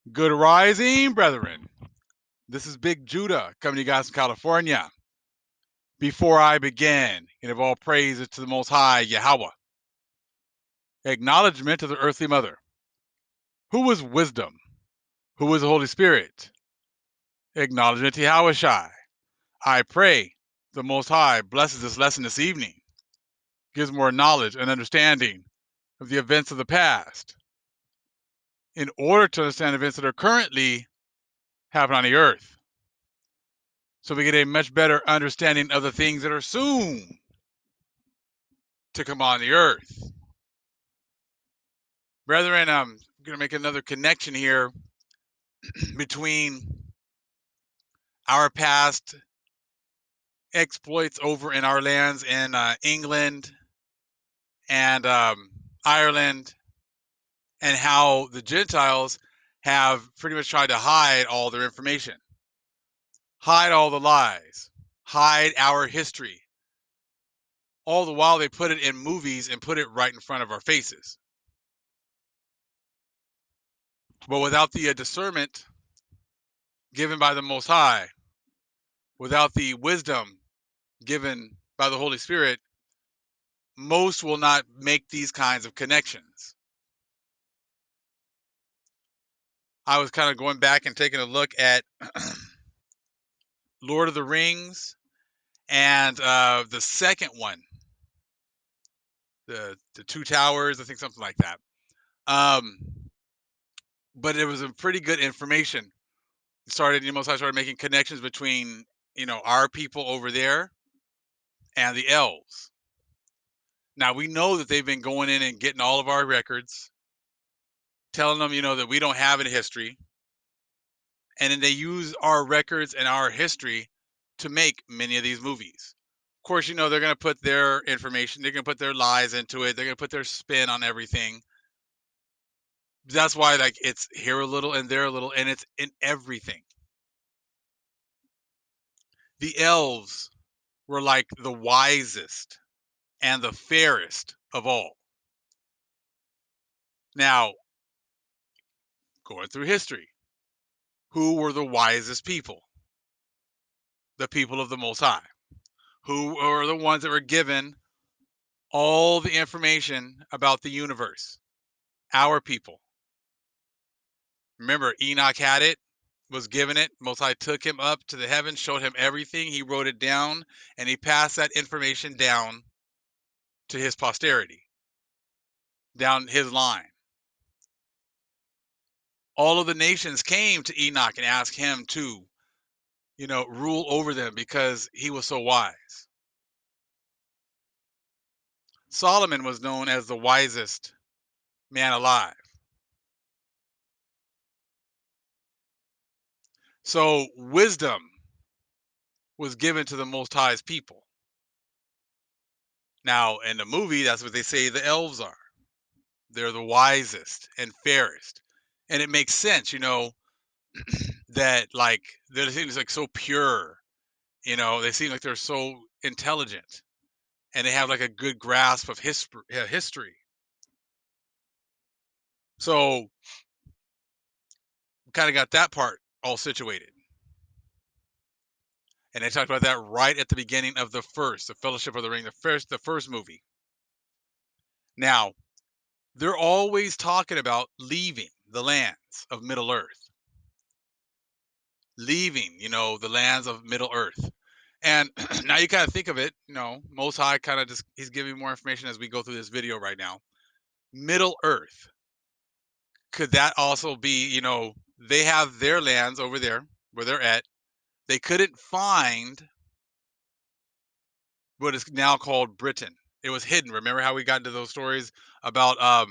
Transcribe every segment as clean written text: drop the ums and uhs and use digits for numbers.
Good rising, brethren. This is Big Judah coming to you guys from California. Before I begin, and of all praises to the Most High Yahweh, acknowledgement of the earthly mother. Who is wisdom? Who is the Holy Spirit? Acknowledgement to Yahweh Shai. I pray the Most High blesses this lesson this evening, gives more knowledge and understanding of the events of the past, in order to understand events that are currently happening on the earth, so we get a much better understanding of the things that are soon to come on the earth. Brethren, I'm going to make another connection here between our past exploits over in our lands in England and Ireland, and how the Gentiles have pretty much tried to hide all their information, hide all the lies, hide our history. All the while they put it in movies and put it right in front of our faces. But without the discernment given by the Most High, without the wisdom given by the Holy Spirit, most will not make these kinds of connections. I was kind of going back and taking a look at Lord of the Rings and the second one, the Two Towers, I think something like that. Um, but it was a pretty good information. I started making connections between our people over there and the elves. Now we know that they've been going in and getting all of our records, telling them that we don't have any history, and then they use our records and our history to make many of these movies. Of course, they're going to put their information, they're going to put their lies into it, they're going to put their spin on everything. That's why, like, it's here a little and there a little, and it's in everything. The elves were like the wisest and the fairest of all. Now, going through history, who were the wisest people? The people of the Most High. Who are the ones that were given all the information about the universe? Our people. Remember, Enoch had it, was given it. Most High took him up to the heavens, showed him everything. He wrote it down, and he passed that information down to his posterity, down his line. All of the nations came to Enoch and asked him to, rule over them because he was so wise. Solomon was known as the wisest man alive. So wisdom was given to the Most High's people. Now, in the movie, that's what they say the elves are. They're the wisest and fairest. And it makes sense, that like they're things like so pure, they seem like they're so intelligent and they have like a good grasp of history. So we kind of got that part all situated. And they talked about that right at the beginning of the Fellowship of the Ring, the first movie. Now, they're always talking about leaving the lands of Middle Earth, leaving, the lands of Middle Earth. And now you kind of think of it, Most High kind of just, he's giving more information as we go through this video right now. Middle Earth. Could that also be, they have their lands over there where they're at. They couldn't find what is now called Britain. It was hidden. Remember how we got into those stories about how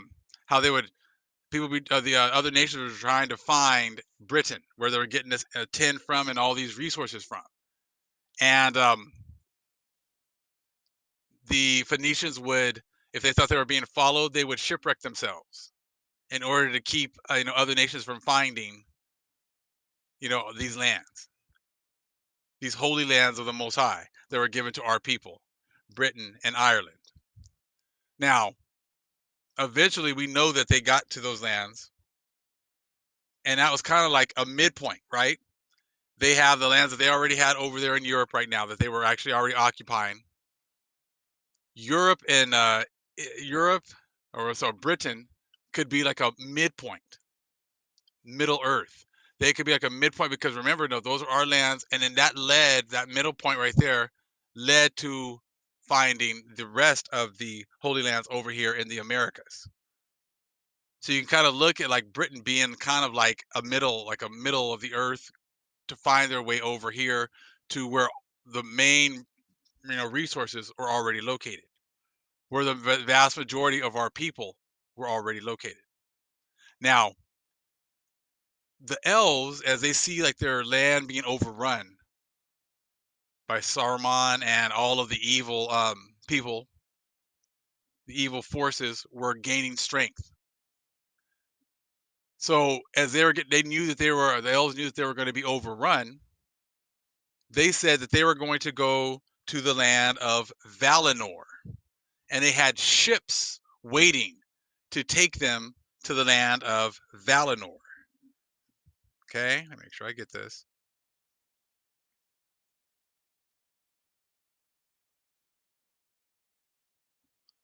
the other nations were trying to find Britain, where they were getting this tin from and all these resources from. And the Phoenicians would, if they thought they were being followed, they would shipwreck themselves in order to keep other nations from finding these lands, these holy lands of the Most High that were given to our people, Britain and Ireland. Now, eventually, we know that they got to those lands, and that was kind of like a midpoint, right? They have the lands that they already had over there in Europe right now that they were actually already occupying. Europe and Europe, or so Britain, could be like a midpoint, Middle Earth. They could be like a midpoint because remember, no, those are our lands, and then that middle point right there led to finding the rest of the Holy Lands over here in the Americas. So you can kind of look at like Britain being kind of like a middle of the earth to find their way over here to where the main resources are already located, where the vast majority of our people were already located. Now, the elves, as they see like their land being overrun by Saruman and all of the evil people, the evil forces were gaining strength. So as they knew that the elves knew that they were going to be overrun. They said that they were going to go to the land of Valinor, and they had ships waiting to take them to the land of Valinor. Okay, let me make sure I get this.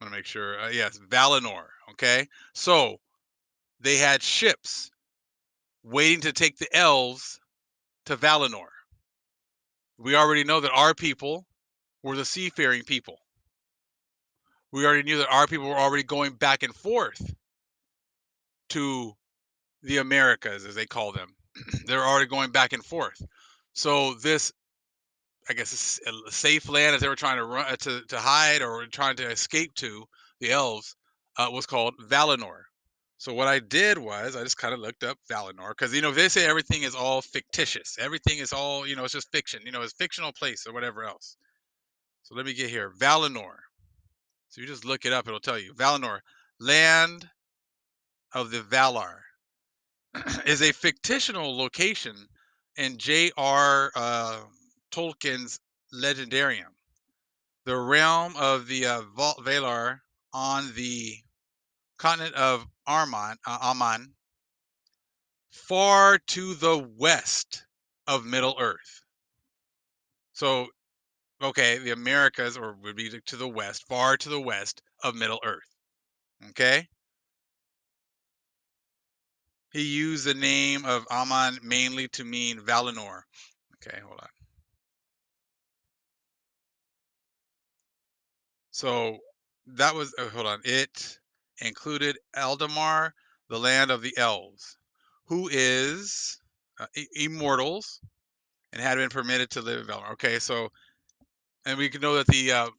I want to make sure. Yes, Valinor. Okay, so they had ships waiting to take the elves to Valinor. We already know that our people were the seafaring people. We already knew that our people were already going back and forth to the Americas, as they call them. They're already going back and forth. So this, I guess, is a safe land that they were trying to run to hide or trying to escape to the elves was called Valinor. So what I did was I just kind of looked up Valinor because they say everything is all fictitious, everything is all it's just fiction, it's fictional place or whatever else. So let me get here, Valinor. So you just look it up; it'll tell you Valinor, land of the Valar, is a fictional location in J.R. Tolkien's Legendarium, the realm of the Valar on the continent of Aman, far to the west of Middle Earth. So, okay, the Americas, or would be to the west, far to the west of Middle Earth. Okay, he used the name of Aman mainly to mean Valinor. Okay, hold on. So that was hold on. It included Eldamar, the land of the elves, who is immortals and had been permitted to live in Valinor. Okay, so and we can know that the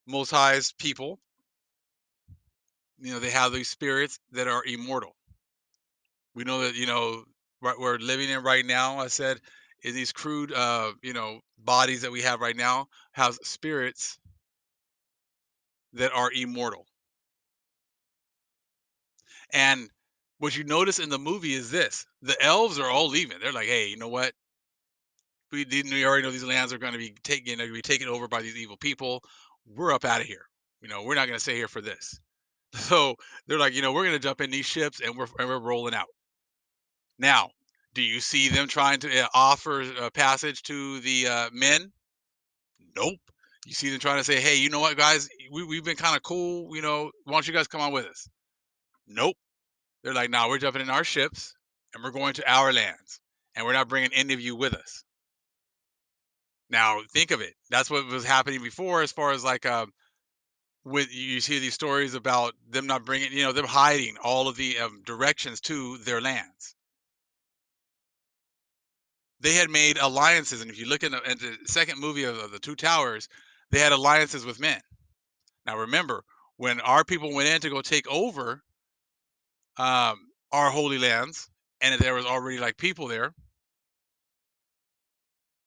Most High's people, they have these spirits that are immortal. We know that right we're living in right now. I said in these crude bodies that we have right now has spirits that are immortal. And what you notice in the movie is this: the elves are all leaving. They're like, "Hey, you know what? We already know these lands are going to be taken over by these evil people. We're up out of here. We're not going to stay here for this." So they're like, we're going to jump in these ships and we're rolling out. Now, do you see them trying to offer passage to the men? Nope. You see them trying to say, "Hey, you know what, guys? We've been kind of cool. Why don't you guys come on with us?" Nope. They're like, "No, we're jumping in our ships and we're going to our lands, and we're not bringing any of you with us." Now, think of it. That's what was happening before, as far as like with you see these stories about them not bringing, them hiding all of the directions to their lands. They had made alliances, and if you look in the second movie of the Two Towers, they had alliances with men. Now, remember when our people went in to go take over our holy lands, and there was already like people there,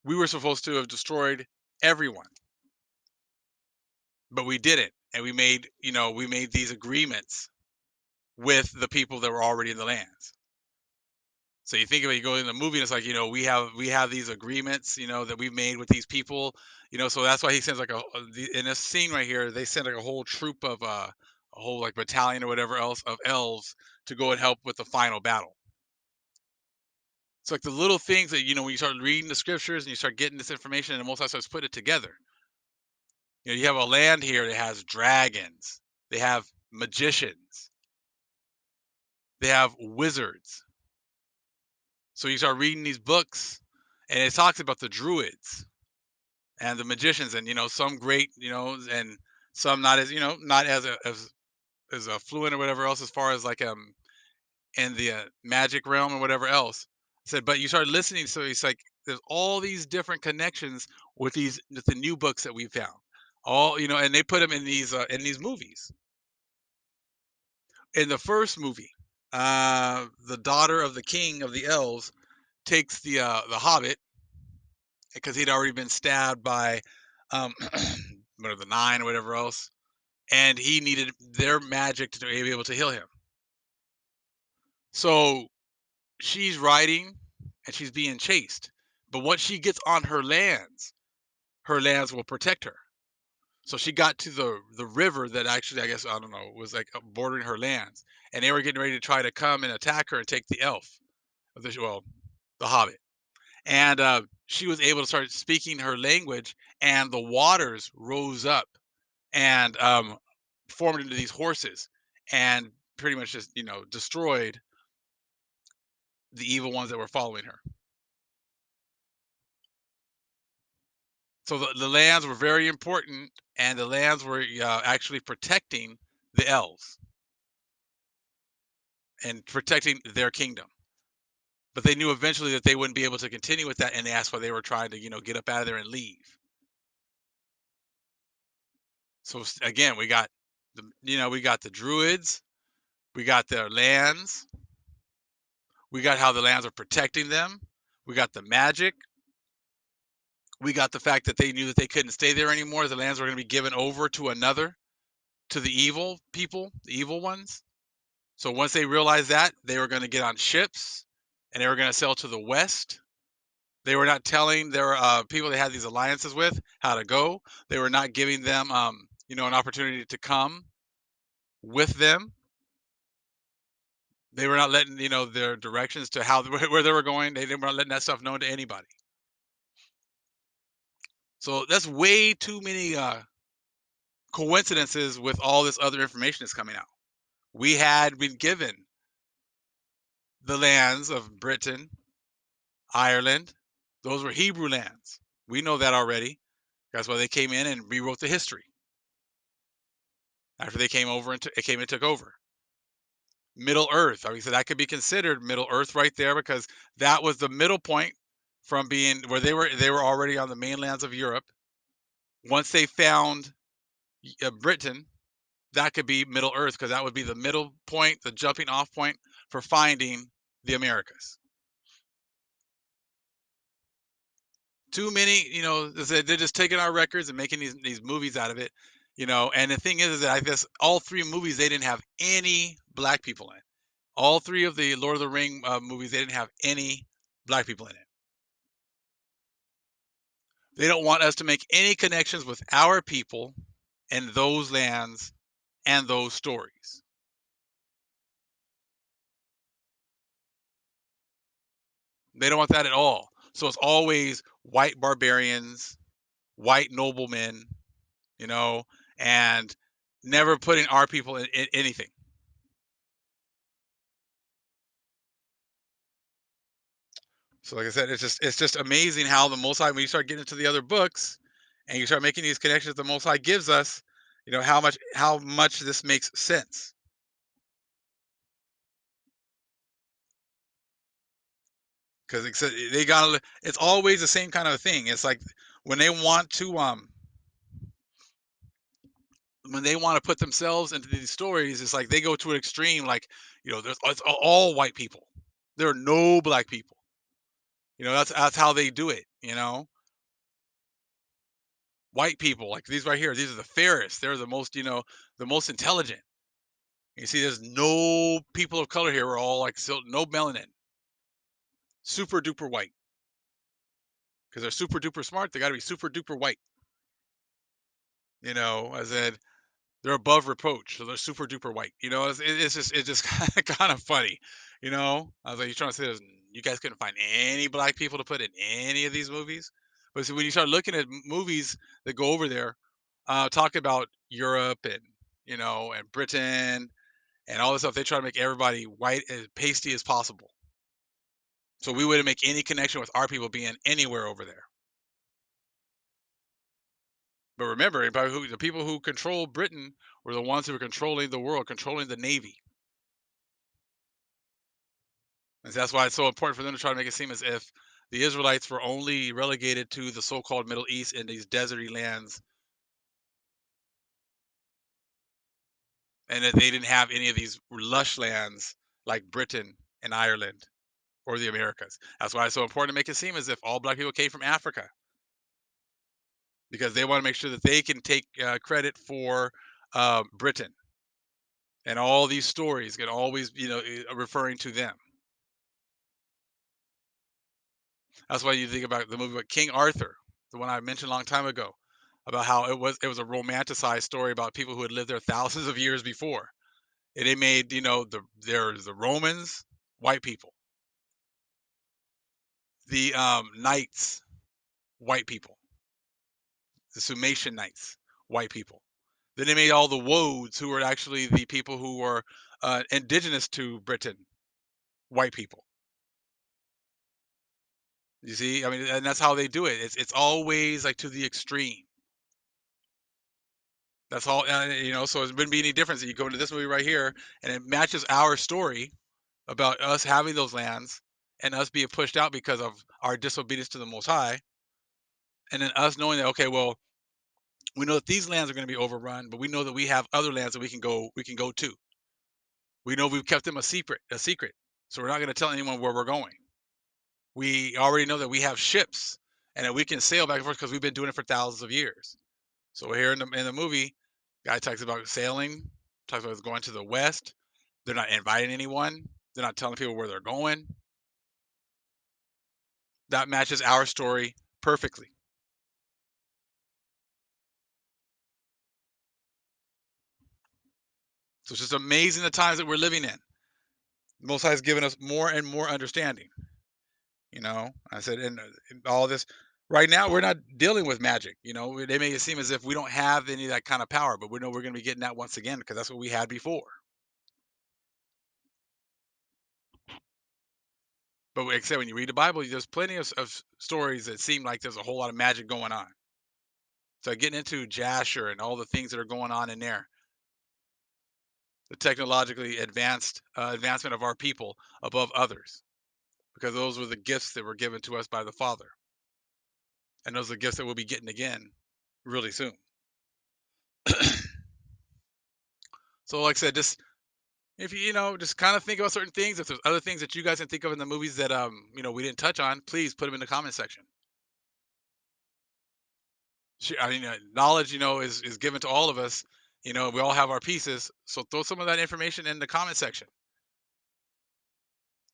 we were supposed to have destroyed everyone, but we didn't, and we made these agreements with the people that were already in the lands. So you think of it, you go in the movie, and it's like we have these agreements, that we've made with these people, so that's why he sends like in this scene right here, they send like a whole troop of a whole like battalion or whatever else of elves to go and help with the final battle. It's like the little things that when you start reading the scriptures and you start getting this information, and the Most High starts putting it together. You have a land here that has dragons. They have magicians. They have wizards. So you start reading these books, and it talks about the druids and the magicians, and some great, and some not as not as fluent or whatever else as far as like in the magic realm or whatever else. I said, but you start listening, so it's like there's all these different connections with the new books that we found. All and they put them in these movies. In the first movie, the daughter of the king of the elves takes the hobbit because he'd already been stabbed by what are the nine or whatever else, and he needed their magic to be able to heal him. So she's riding and she's being chased. But once she gets on her lands will protect her. So she got to the river that actually, I guess, I don't know, was like bordering her lands, and they were getting ready to try to come and attack her and take the elf, the hobbit. And she was able to start speaking her language, and the waters rose up and formed into these horses, and pretty much just destroyed the evil ones that were following her. So the lands were very important, and the lands were actually protecting the elves and protecting their kingdom. But they knew eventually that they wouldn't be able to continue with that, and that's why they were trying to get up out of there and leave. So again, we got the druids, we got their lands, we got how the lands are protecting them, we got the magic, we got the fact that they knew that they couldn't stay there anymore. The lands were going to be given over to another, to the evil people, the evil ones. So once they realized that, they were going to get on ships and they were going to sail to the west. They were not telling their people they had these alliances with how to go. They were not giving them, an opportunity to come with them. They were not letting their directions to how where they were going. They didn't want letting that stuff known to anybody. So that's way too many coincidences with all this other information that's coming out. We had been given the lands of Britain, Ireland. Those were Hebrew lands. We know that already. That's why they came in and rewrote the history after they came over and it came and took over. Middle Earth. I mean, so that could be considered Middle Earth right there because that was the middle point from being where they were already on the mainlands of Europe. Once they found Britain, that could be Middle Earth because that would be the middle point, the jumping off point for finding the Americas. Too many, they're just taking our records and making these movies out of it, And the thing is that I guess all three movies they didn't have any black people in. All three of the Lord of the Ring movies they didn't have any black people in it. They don't want us to make any connections with our people and those lands and those stories. They don't want that at all. So it's always white barbarians, white noblemen, you know, and never putting our people in anything. So like I said, it's just amazing how the Most High, when you start getting into the other books and you start making these connections the Most High gives us, how much this makes sense. Because they got it's always the same kind of thing. It's like when they want to put themselves into these stories, it's like they go to an extreme, like, it's all white people. There are no black people. That's how they do it. White people, like these right here, these are the fairest. They're the most intelligent. You see, there's no people of color here. We're all like still no melanin. Super duper white. Because they're super duper smart, they gotta be super duper white. I said they're above reproach, so they're super duper white. It's just kind of funny. I was like, you're trying to say there's You guys couldn't find any black people to put in any of these movies. But see, when you start looking at movies that go over there, talk about Europe and and Britain and all this stuff, they try to make everybody white as pasty as possible. So we wouldn't make any connection with our people being anywhere over there. But remember, the people who controlled Britain were the ones who were controlling the world, controlling the navy. And that's why it's so important for them to try to make it seem as if the Israelites were only relegated to the so-called Middle East and these deserty lands, and that they didn't have any of these lush lands like Britain and Ireland or the Americas. That's why it's so important to make it seem as if all black people came from Africa, because they want to make sure that they can take credit for Britain, and all these stories can always, referring to them. That's why you think about the movie with King Arthur, the one I mentioned a long time ago, about how it was a romanticized story about people who had lived there thousands of years before. And they made, there's the Romans, white people, the knights, white people, the Summation knights, white people. Then they made all the Woads, who were actually the people who were indigenous to Britain, white people. You see, I mean, and that's how they do it. It's always like to the extreme. That's all, so it wouldn't be any difference. You go into this movie right here, and it matches our story about us having those lands and us being pushed out because of our disobedience to the Most High, and then us knowing that, okay, well, we know that these lands are going to be overrun, but we know that we have other lands that we can go to. We know we've kept them a secret, so we're not going to tell anyone where we're going. We already know that we have ships and that we can sail back and forth because we've been doing it for thousands of years. So here in the movie, guy talks about sailing, talks about going to the west. They're not inviting anyone. They're not telling people where they're going. That matches our story perfectly. So it's just amazing the times that we're living in. The Most High has given us more and more understanding. I said, and all this. Right now, we're not dealing with magic. They make it seem as if we don't have any of that kind of power, but we know we're going to be getting that once again because that's what we had before. But like I said, when you read the Bible, there's plenty of stories that seem like there's a whole lot of magic going on. So getting into Jasher and all the things that are going on in there, the technologically advancement of our people above others, because those were the gifts that were given to us by the Father, and those are the gifts that we'll be getting again really soon. So, like I said, just if just kind of think about certain things. If there's other things that you guys can think of in the movies that we didn't touch on, please put them in the comment section. I mean, knowledge, is given to all of us. We all have our pieces, so throw some of that information in the comment section.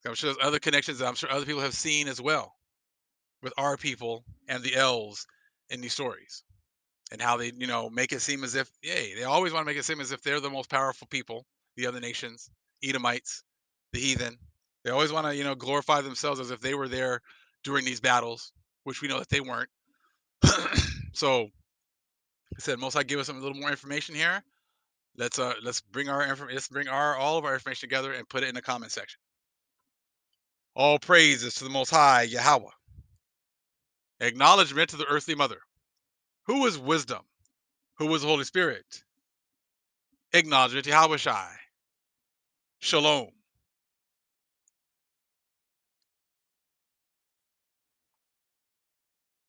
I'm sure there's other connections that I'm sure other people have seen as well with our people and the elves in these stories, and how they, make it seem as if, yay, they always want to make it seem as if they're the most powerful people, the other nations, Edomites, the heathen. They always want to, glorify themselves as if they were there during these battles, which we know that they weren't. So, I said, Most High give us a little more information here. Let's bring let's bring our all of our information together and put it in the comment section. All praises to the Most High Yahweh. Acknowledgement to the earthly mother. Who is wisdom? Who is the Holy Spirit? Acknowledgement to Yahweh Shai. Shalom.